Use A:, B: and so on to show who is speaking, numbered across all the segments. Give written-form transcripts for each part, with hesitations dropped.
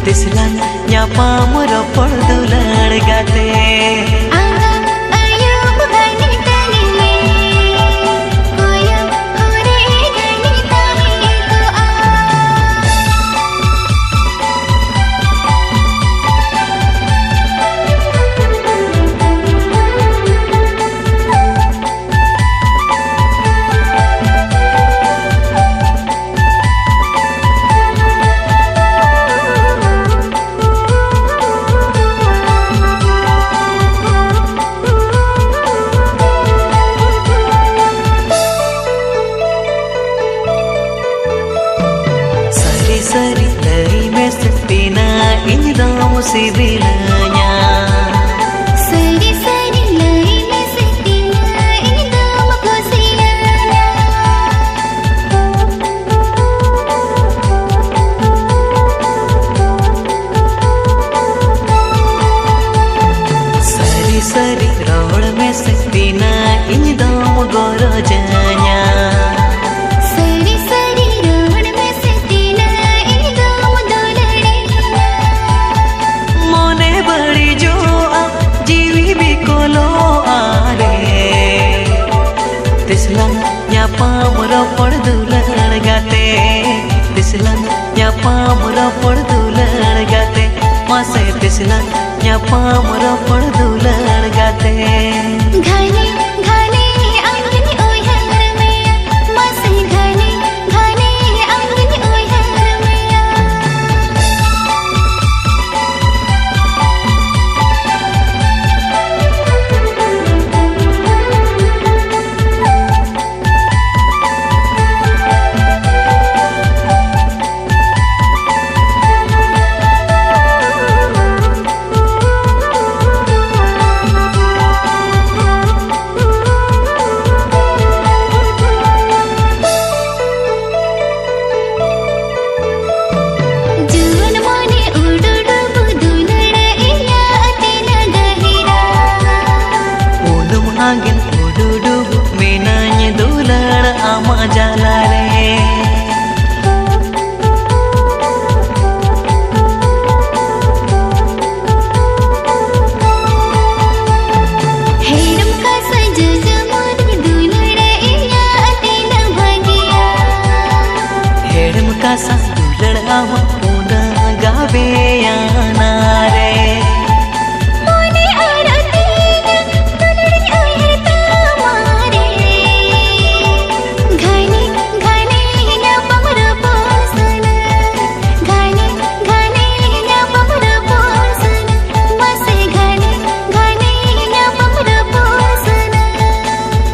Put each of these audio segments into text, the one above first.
A: Tislan nyapa meropor dular gate seri dari mesepina ini dalam sibilanya
B: seri dari mesepina ini dalam kosilanya
A: seri rod mesepina ini dalam gorojanya Tislan nyapa meropor dular gate Tislan nyapa meropor dular gate Mase tislan nyapa meropor dular gate
B: घने घने अंगनी ओय हर मैया मसे घने घने अंगनी ओय हर मैया
A: angin ududuk menanya dular ama jalare
B: हेरम का सज जमान दुलड़ इया तेना भागिया
A: हेरम का सा दुलड़ ama una gabe yanare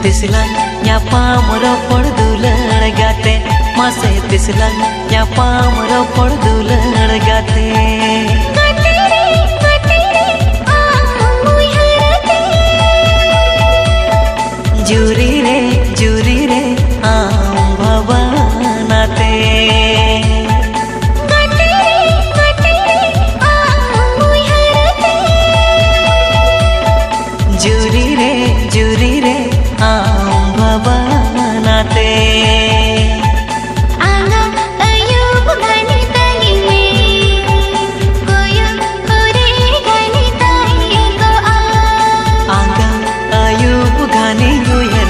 A: Tislan nyapa meropor dular gate Mase tislan nyapa meropor dular gate Juri re bhavanate juri re bhavanate
B: anga ayub घने ताई में कोयो होरे घने ताई को
A: anga ayub घने गुयर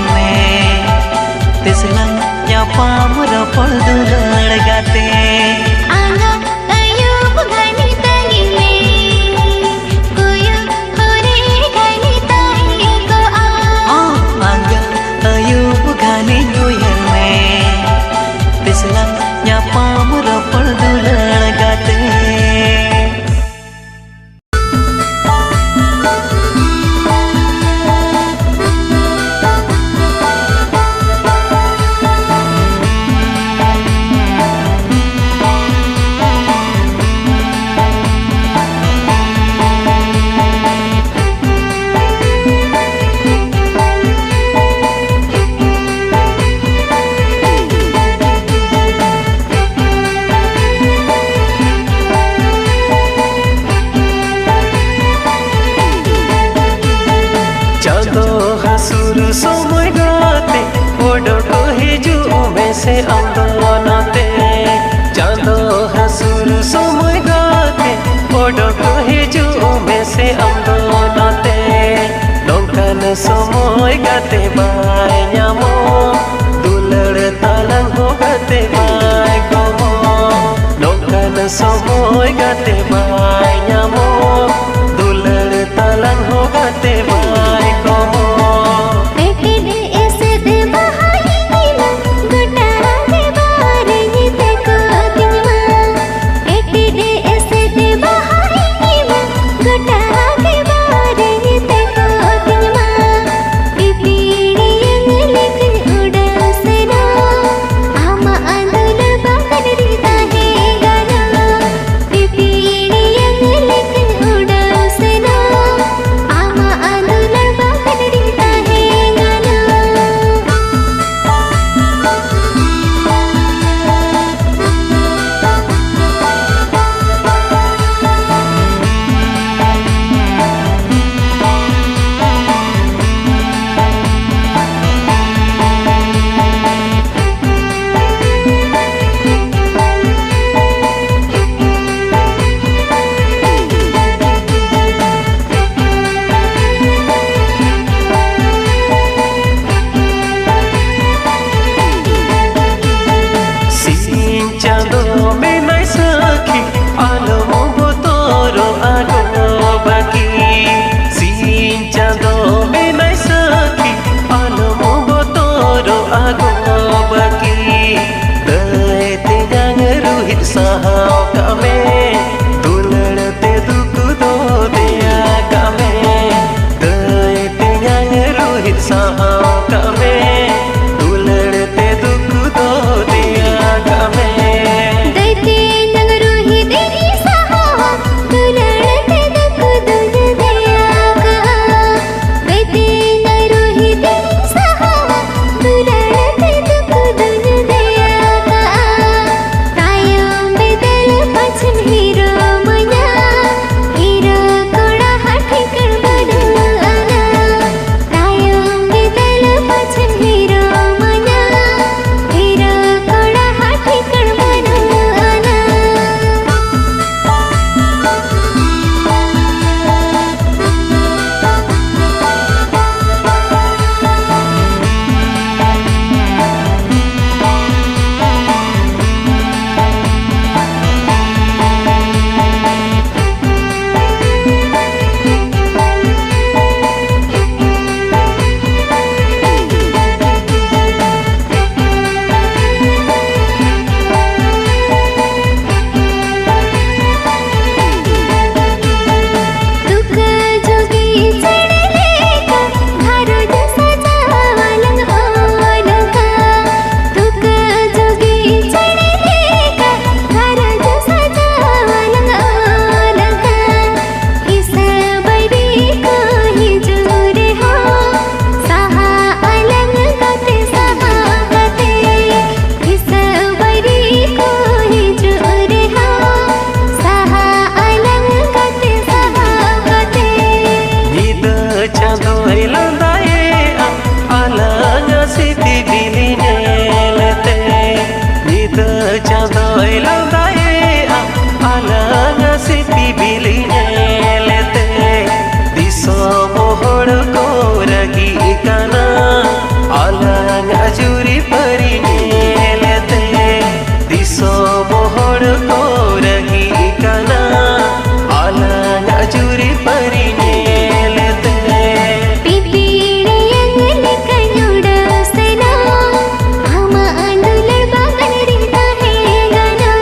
C: से आंदोलनते चांदो हसुर समय गाते ओडक हिजू में से आंदोलनते नौकान समय गाते बाय ᱧᱟᱢो दुलड़ तालां हो गाते बाय गमो नौकान समय गाते बाय ᱧᱟमो दुलड़ तालां हो गाते बाय गमो sahau kame dulड़ te duk do dia kame dai te yang rohit sahau kame dulड़ te duk do dia kame
B: dai te yang rohit deri sahau dulड़ te duk do dia ka dai te yang rohit deri sahau dulड़ te duk do dia ka hero मना hero कोड़ा हाथी कर बनुआना रायो बिदल पछन hero मना hero कोड़ा हाथी कर बनुआना
C: Ajuri pari nelete diso mohor ko ragi kana alang ajuri pari nelete
B: pipire yang lekanyuda sena ama andul bagan rita he gana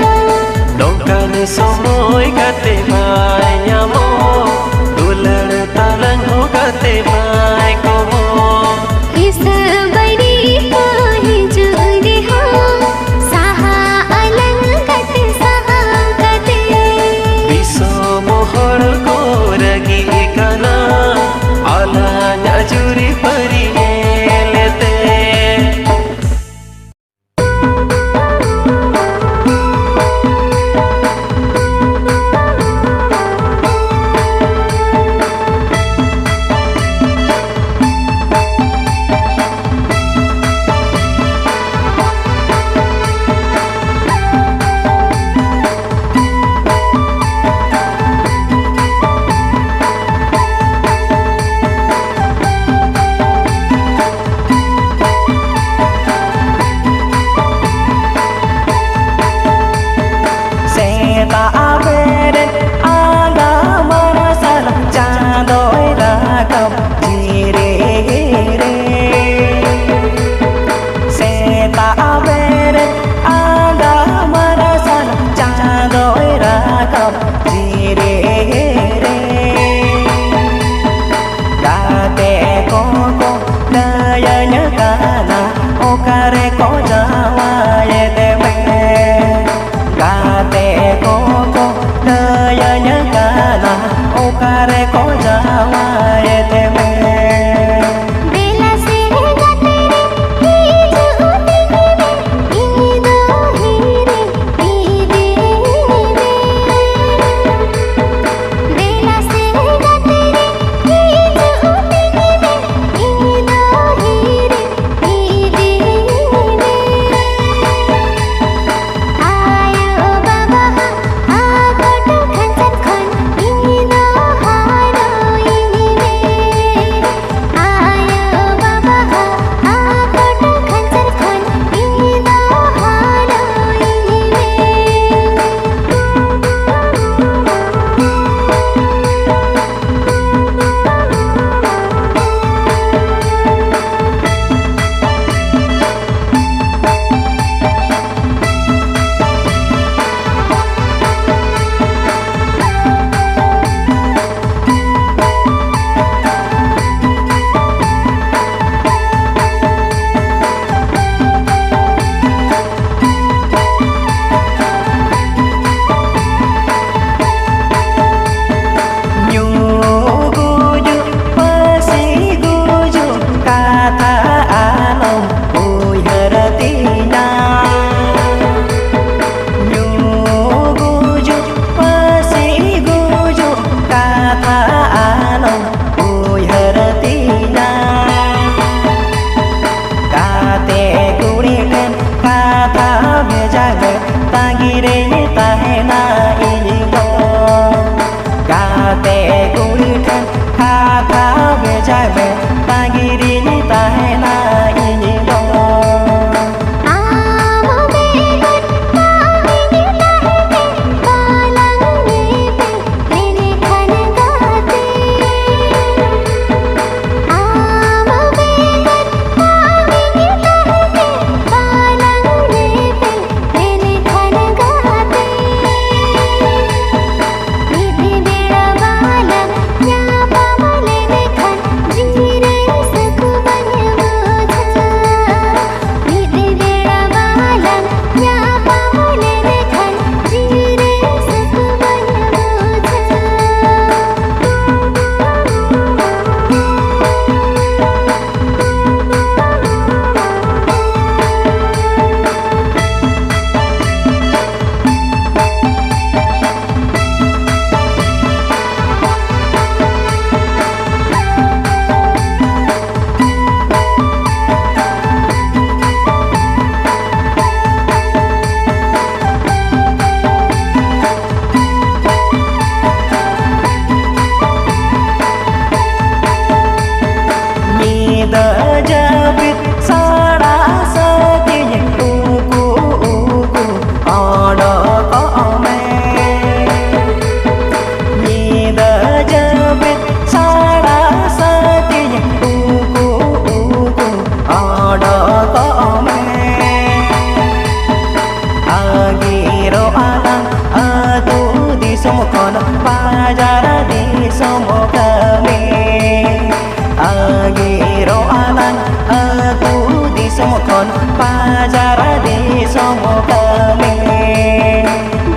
C: Pacara di somo kami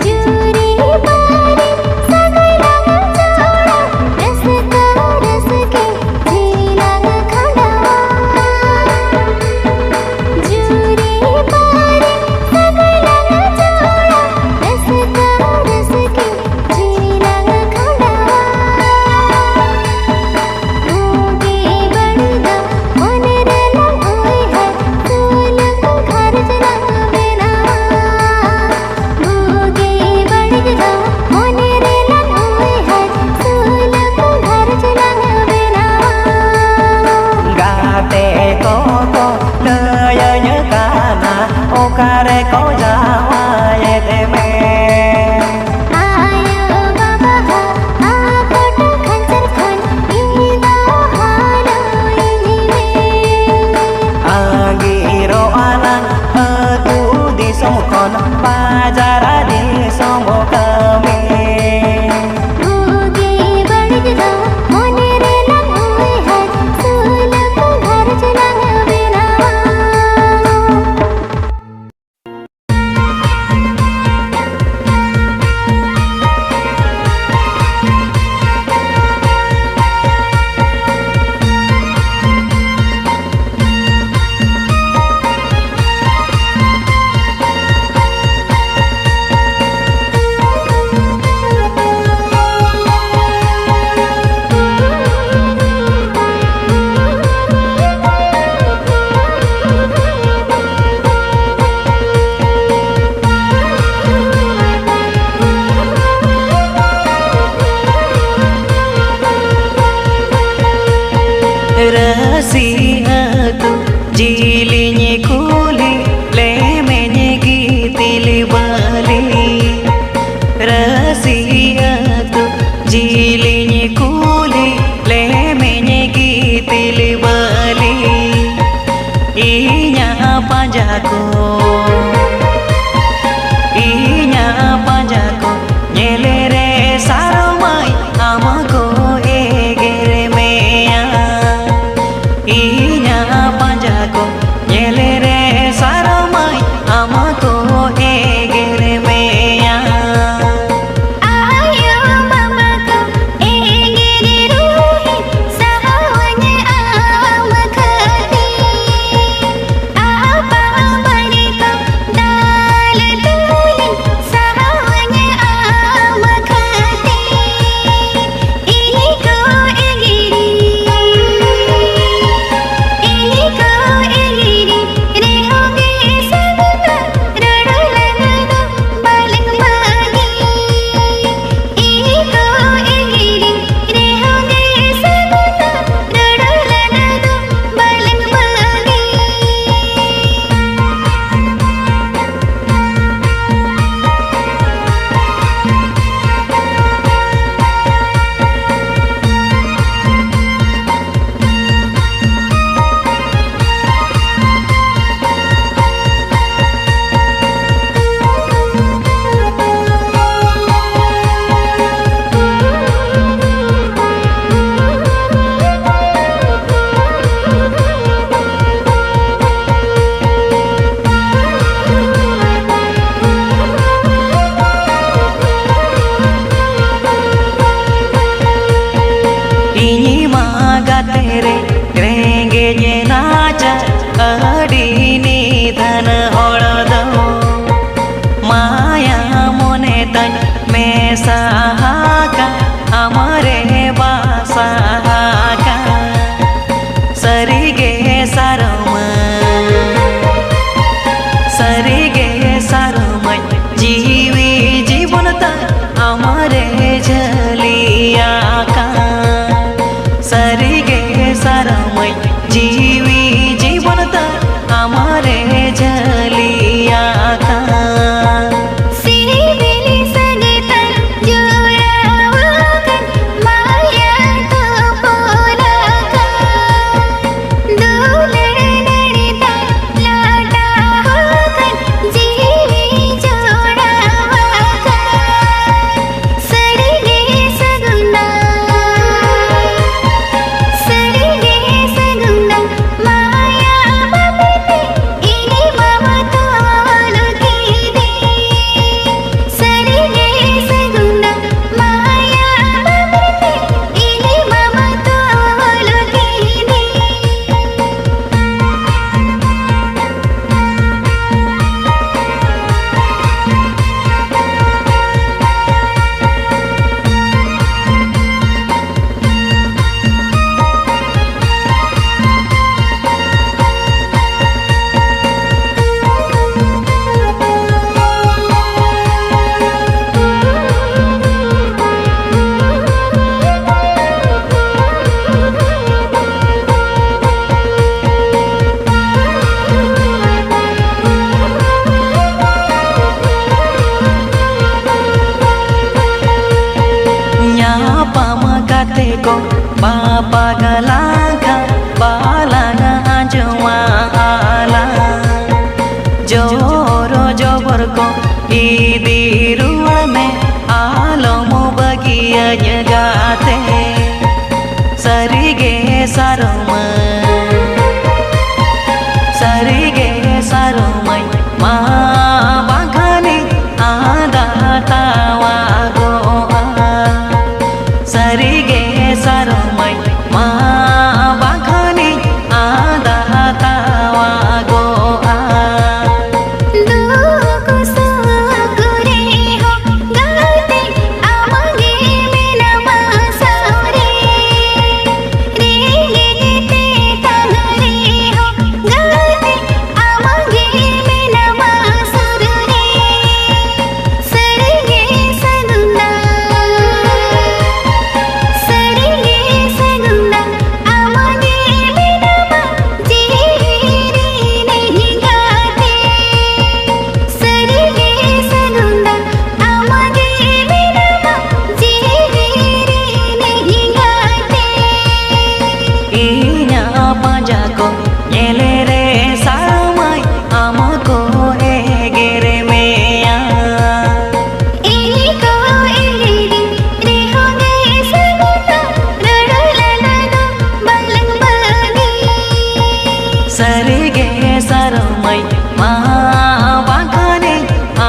B: जूरी पारी सगला जोड़ा रस का रस के झीला खड़ावा जूरी पारी सगला जोड़ा रस का रस के झीला खड़ावा भोगे बड़गा मन रला होए है सोल घर जना बेना भोगे बड़गा मन रला होए है सोल घर जना बेना
C: Gate koko Naya kana Okare ko jawa yedeme
B: आयो बाबा आकोट खंजर खन इदा हालो इने
C: Agiro alang Aku di somkon Pacara di somo kami
B: भोगे बड़गा मन रला होए है सोल घर जना बेना
A: Rahasia tu jilinya kuli lemenya gitili bali Rahasia tu jilinya kuli lemenya gitili bali Inya panjaku Inya panjaku nyelere saromai amaku egere meya Inya panjaku nyelere saromai amaku egere meya
B: आयो मामा को एगिरी रूही सहावने आम खाती आपा बड़ी को दाल दूली सहावने आम खाती इको एगिरी रहोगे सबका रड़ो लगना बालक मागी इको एगिरी रहोगे सबका रड़ो लगना बालक मागी
A: Inyi magatere rengenye nacha adini dhana holado Maya mone tan mesa haka amare basa haka Sarige sarama Sarige sarama Jivi jibonata amare jaliya ka Sarige saramai jivi jibanata amare jaliya ka
B: सिरी बिली सगे तर जोड़ा
A: pagala ka palana ajwa ala joro jobor ko idiruwa me alomu bagia nyagate sarige sarumai ma bagani ada tawa goa sarige sarumai ma bagani ada tawa goa
B: दुख सागरे हो गाते आमगे मेना सारे रे लेते तहरे हो गाते आमगे मेना सारे सरगे सगुंदा आमगे मेना जीरे नहीं गाते सरगे सगुंदा आमगे मेना जीरे नहीं गाते
A: inya panjako nyele re saramai amako egere meya
B: एको एलेरी रे हो गए सगुंदा रड़ललना बलंग बनी
A: sarige sarumai ma bagani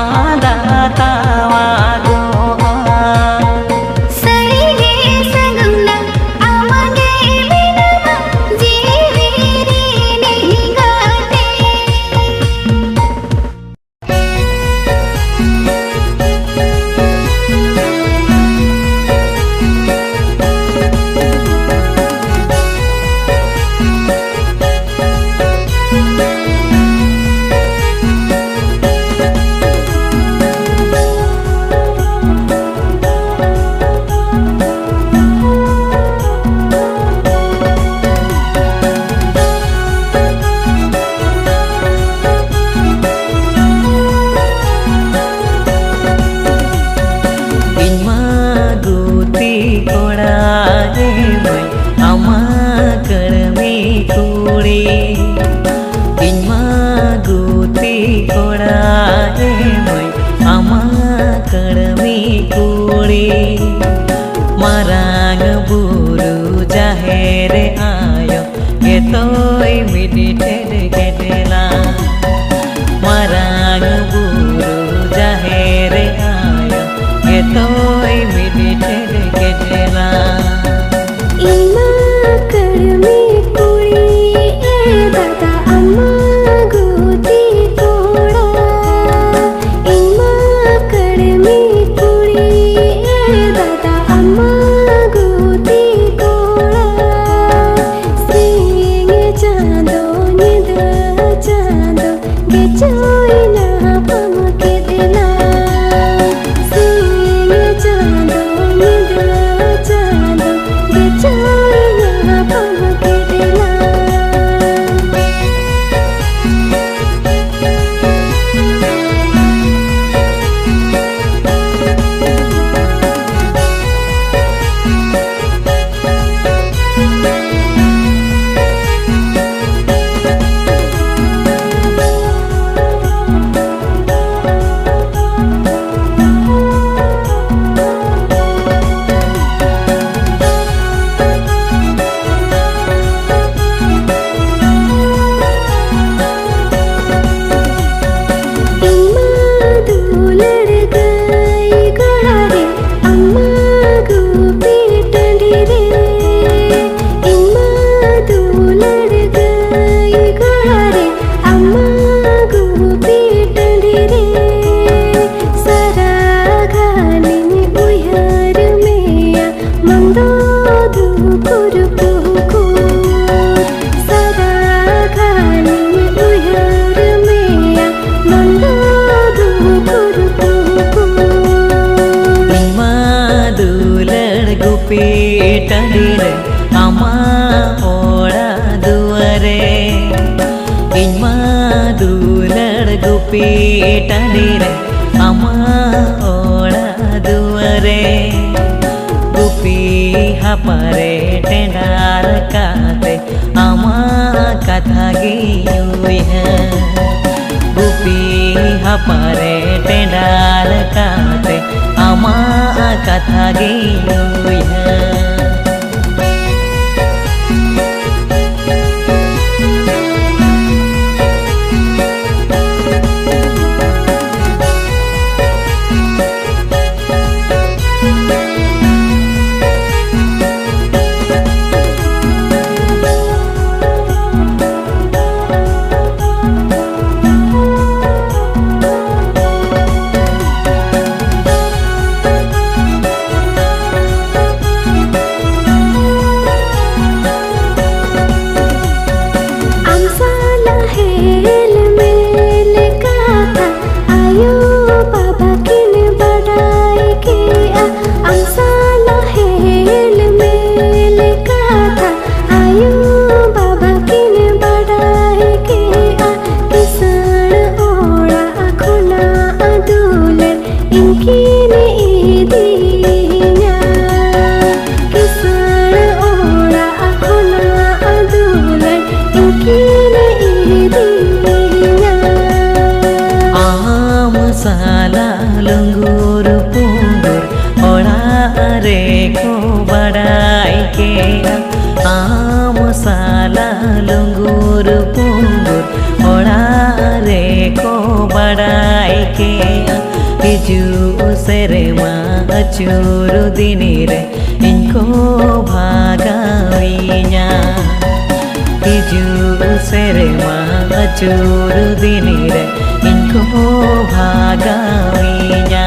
A: ada tawa goa
B: सरगे सगुंदा आमगे मेना जीरे नहीं गाते
A: inma guti koda mai ama karmi kuri inma guti koda mai ama karmi kuri marang buru jahere ayo getoi midite ketela marang buru jahere ayo getoi midite ketela
B: इमा करमे कुड़ी ए दादा अम्मा गोती कोड़ा इमा करमे कुड़ी ए दादा अम्मा गोती कोड़ा सिंगे चांदो निदा चांदो गेचोई ना पमके दिला सिंगे चांदो निदा चांदो गेचोई ना पमके दिला इमा दूलड़ गई गोड़ा रे अम्मा गोपी टंडी रे इमा दूलड़ गई गोड़ा रे अम्मा गोपी टंडी रे सारा घानी उहर मेया मंदो धुपुर पुहको सारा घानी उहर मेया मंदो धुपुर पुहको
A: inma dulad gupi tandire ama oda duare inma dulad gupi tandire ama oda duare gupi hapare टेंडार काते आमा कथा गी है गुपी हपारे टेंडार काते आमा कथा गी है लंगूर पुंगूर ओड़ा रे को बड़ाई के आम साला लंगूर पुंगूर ओड़ा रे को बड़ाई के हिजू सेरे माँ अचूर दिनी रे इनको भागाविया हिजू सेरे माँ अचूर दिनी रे इनको भागाविया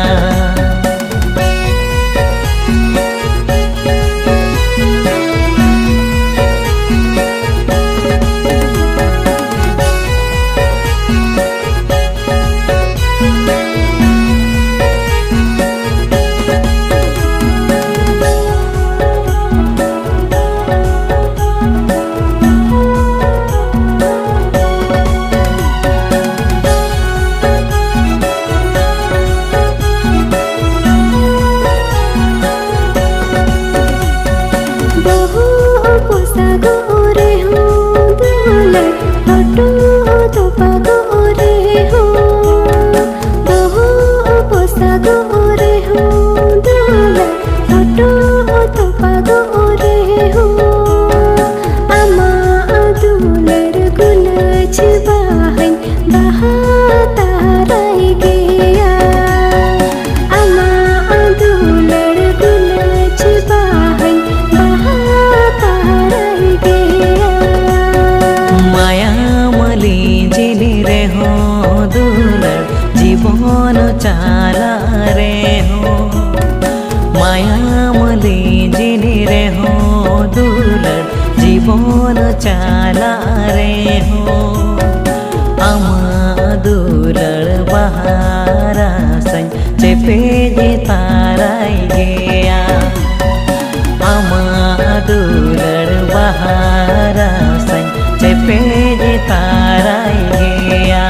A: जीवन चाला रे हो माया मली जिनी रे हो दुलर जीवन चाला रे हो आमा दुलर बहारा सं चेपे जे ताराई गया आमा दुलर बहारा सं चेपे जे ताराई गया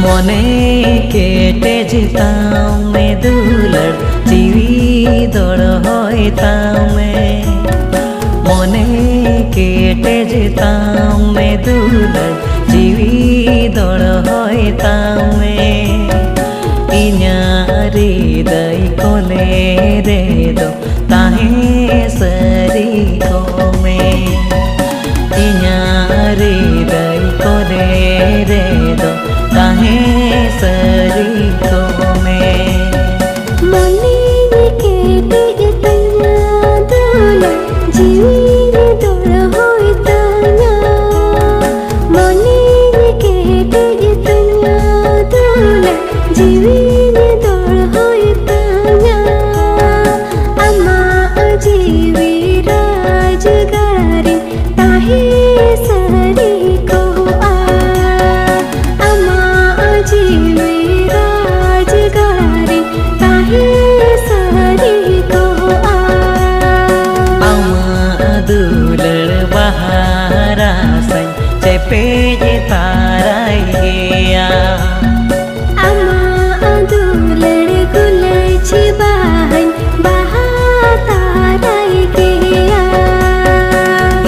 A: मने केटे जिताम में दुलर जीवी दौड़ होता में मने केटे जिताम में दुलर जीवी दौड़ होता में इन्यारी दई कोले रे दो ताहे सरी को में इन्यारी दई कोले रे दो ताहे सरी को में
B: मने केटे तन्ना दुलर जीवी दौड़ होता मने केटे तन्ना
A: gea
B: ama adular gulaj bahan bahatarai gea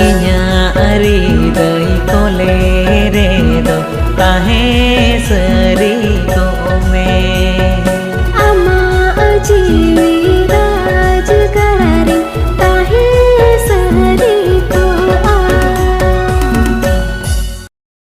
A: inya ari dai kole re do kahe seri ko